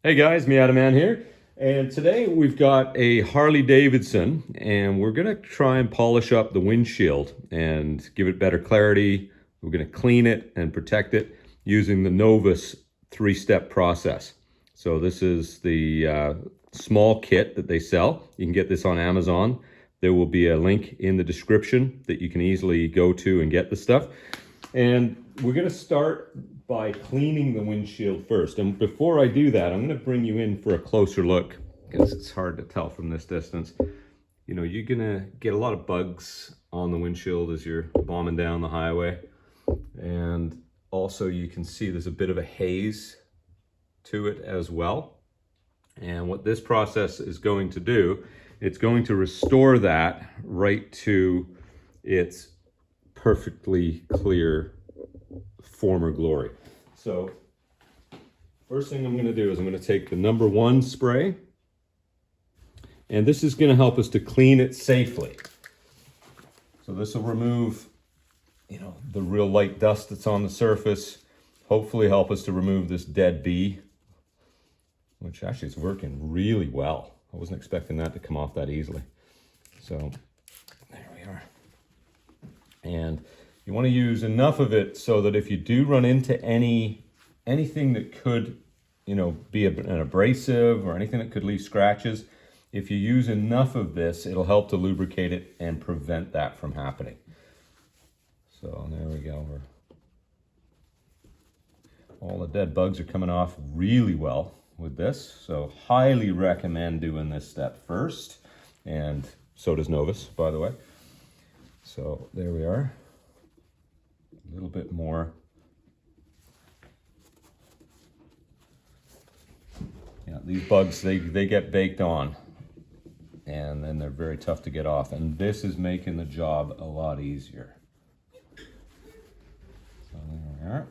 Hey guys, Man here, and today we've got a Harley Davidson, and we're gonna try and polish up the windshield and give it better clarity. We're gonna clean it and protect it using the Novus three-step process. So this is the small kit that they sell. You can get this on Amazon. There will be a link in the description that you can easily go to and get the stuff. And we're gonna start by cleaning the windshield first. And before I do that, I'm gonna bring you in for a closer look because it's hard to tell from this distance. You know, you're gonna get a lot of bugs on the windshield as you're bombing down the highway. And also you can see there's a bit of a haze to it as well. And what this process is going to do, it's going to restore that right to its perfectly clear former glory. So first thing I'm going to do is I'm going to take the number 1 spray, and this is going to help us to clean it safely. So this will remove, you know, the real light dust that's on the surface, hopefully help us to remove this dead bee, which actually is working really well. I wasn't expecting that to come off that easily. So there we are. And you want to use enough of it so that if you do run into anything that could, you know, be an abrasive or anything that could leave scratches, if you use enough of this, it'll help to lubricate it and prevent that from happening. So there we go. All the dead bugs are coming off really well with this. So highly recommend doing this step first. And so does Novus, by the way. So there we are. A little bit more. Yeah, these bugs, they get baked on, and then they're very tough to get off. And this is making the job a lot easier. So there we are.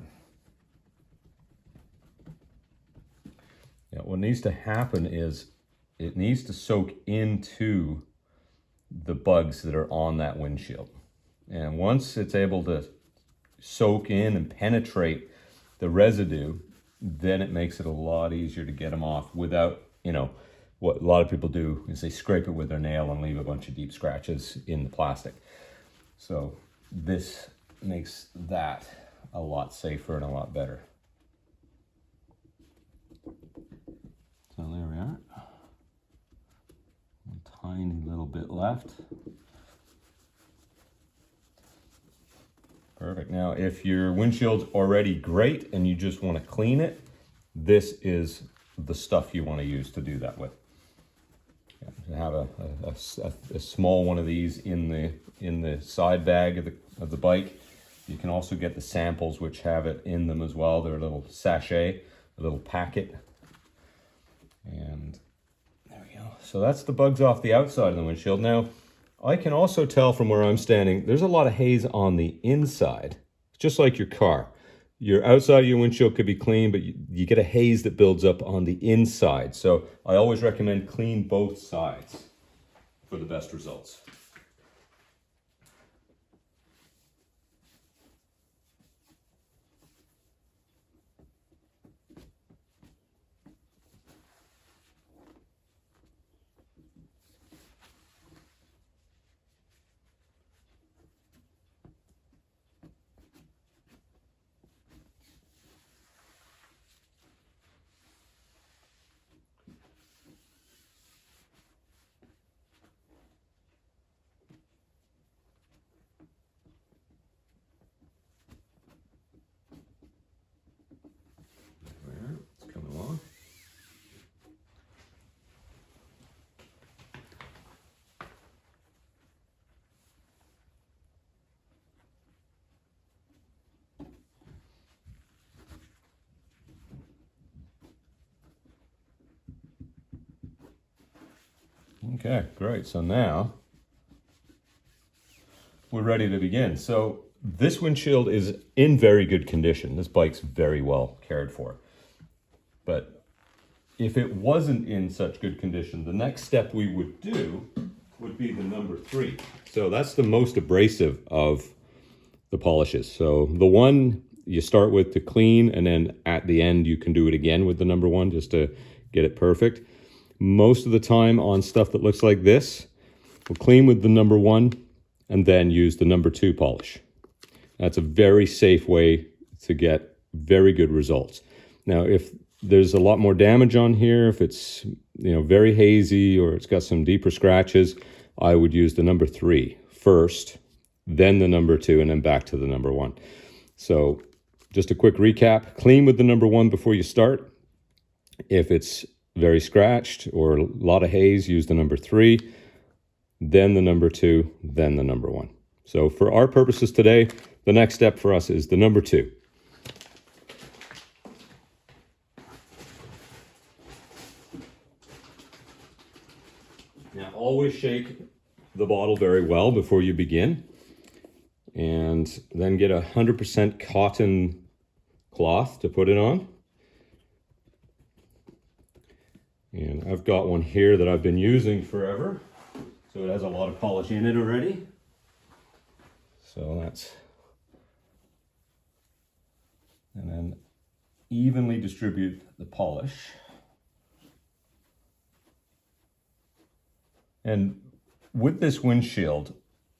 Yeah, what needs to happen is it needs to soak into the bugs that are on that windshield. And once it's able to soak in and penetrate the residue, then it makes it a lot easier to get them off without, you know, what a lot of people do is they scrape it with their nail and leave a bunch of deep scratches in the plastic. So this makes that a lot safer and a lot better. So there we are. A tiny little bit left. Perfect. Now, if your windshield's already great and you just want to clean it, this is the stuff you want to use to do that with. You have a small one of these in the side bag of the bike. You can also get the samples which have it in them as well. They're a little sachet, a little packet. And there we go. So that's the bugs off the outside of the windshield. Now, I can also tell from where I'm standing, there's a lot of haze on the inside, just like your car. Your outside of your windshield could be clean, but you get a haze that builds up on the inside. So I always recommend clean both sides for the best results. It's coming along. Okay, great. So now we're ready to begin. So this windshield is in very good condition. This bike's very well cared for. But if it wasn't in such good condition, the next step we would do would be the number 3. So that's the most abrasive of the polishes. So the one you start with to clean, and then at the end you can do it again with the number one just to get it perfect. Most of the time on stuff that looks like this, we'll clean with the number one and then use the number two polish. That's a very safe way to get very good results. Now, if there's a lot more damage on here, if it's very hazy or it's got some deeper scratches, I would use the number three first, then the number two, and then back to the number one. So just a quick recap: clean with the number one before you start. If it's very scratched or a lot of haze, use the number three, then the number two, then the number one. So for our purposes today, the next step for us is the number two. Now, always shake the bottle very well before you begin, and then get 100% cotton cloth to put it on. And I've got one here that I've been using forever, so it has a lot of polish in it already. So that's, and then evenly distribute the polish. And with this windshield,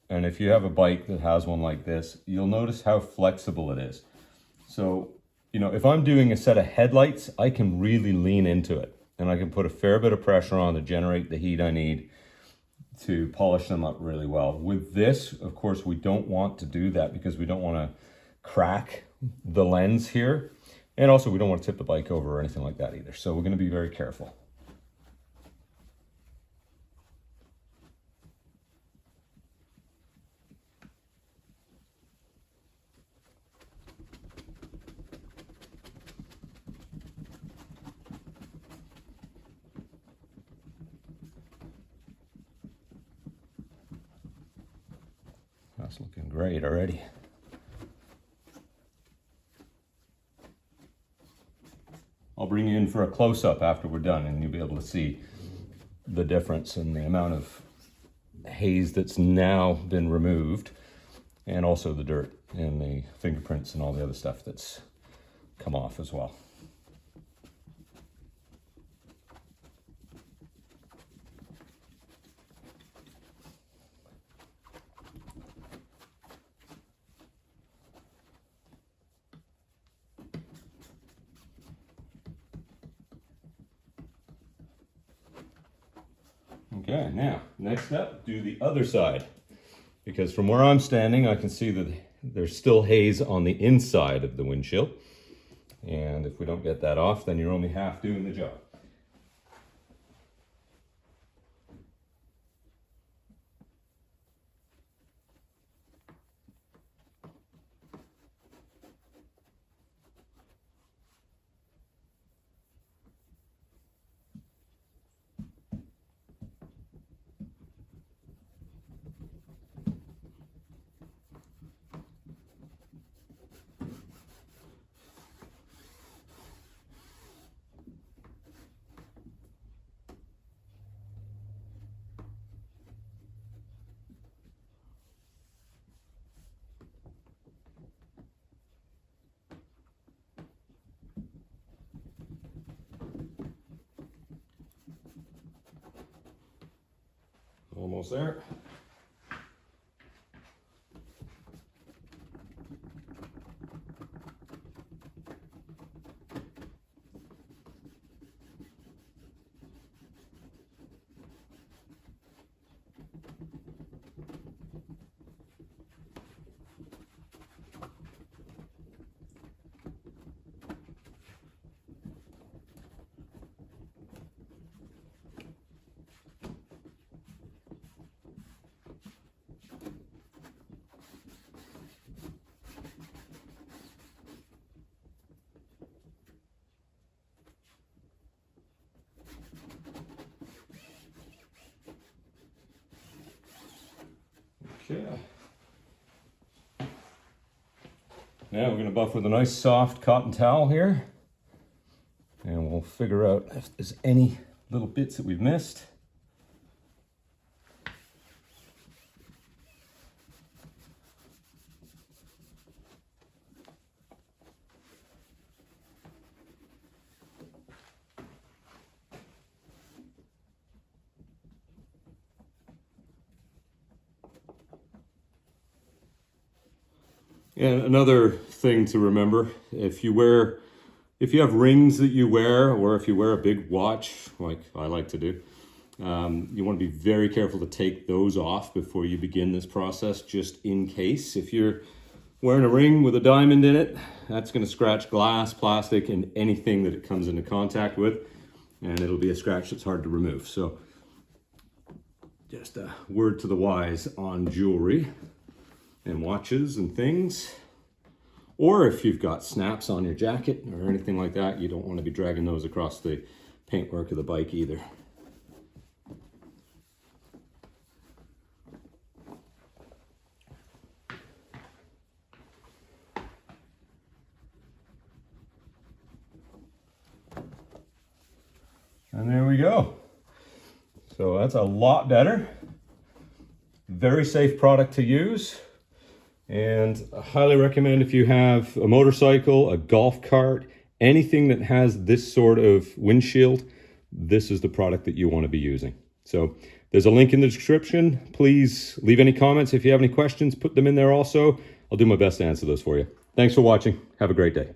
and if you have a bike that has one like this, you'll notice how flexible it is. So, if I'm doing a set of headlights, I can really lean into it, and I can put a fair bit of pressure on to generate the heat I need to polish them up really well. With this, of course, we don't want to do that because we don't want to crack the lens here. And also we don't want to tip the bike over or anything like that either. So we're going to be very careful. That's looking great already. I'll bring you in for a close-up after we're done, and you'll be able to see the difference in the amount of haze that's now been removed, and also the dirt and the fingerprints and all the other stuff that's come off as well. Okay, now, next step, do the other side. Because from where I'm standing, I can see that there's still haze on the inside of the windshield. And if we don't get that off, then you're only half doing the job. Almost there. Okay. Now we're going to buff with a nice soft cotton towel here, and we'll figure out if there's any little bits that we've missed. And another thing to remember, if you have rings that you wear, or if you wear a big watch, like I like to do, you want to be very careful to take those off before you begin this process, just in case. If you're wearing a ring with a diamond in it, that's going to scratch glass, plastic, and anything that it comes into contact with, and it'll be a scratch that's hard to remove. So just a word to the wise on jewelry and watches and things. Or if you've got snaps on your jacket or anything like that, you don't want to be dragging those across the paintwork of the bike either. And there we go. So that's a lot better. Very safe product to use. And I highly recommend, if you have a motorcycle, a golf cart, anything that has this sort of windshield, this is the product that you want to be using. So there's a link in the description. Please leave any comments. If you have any questions, put them in there also. I'll do my best to answer those for you. Thanks for watching. Have a great day.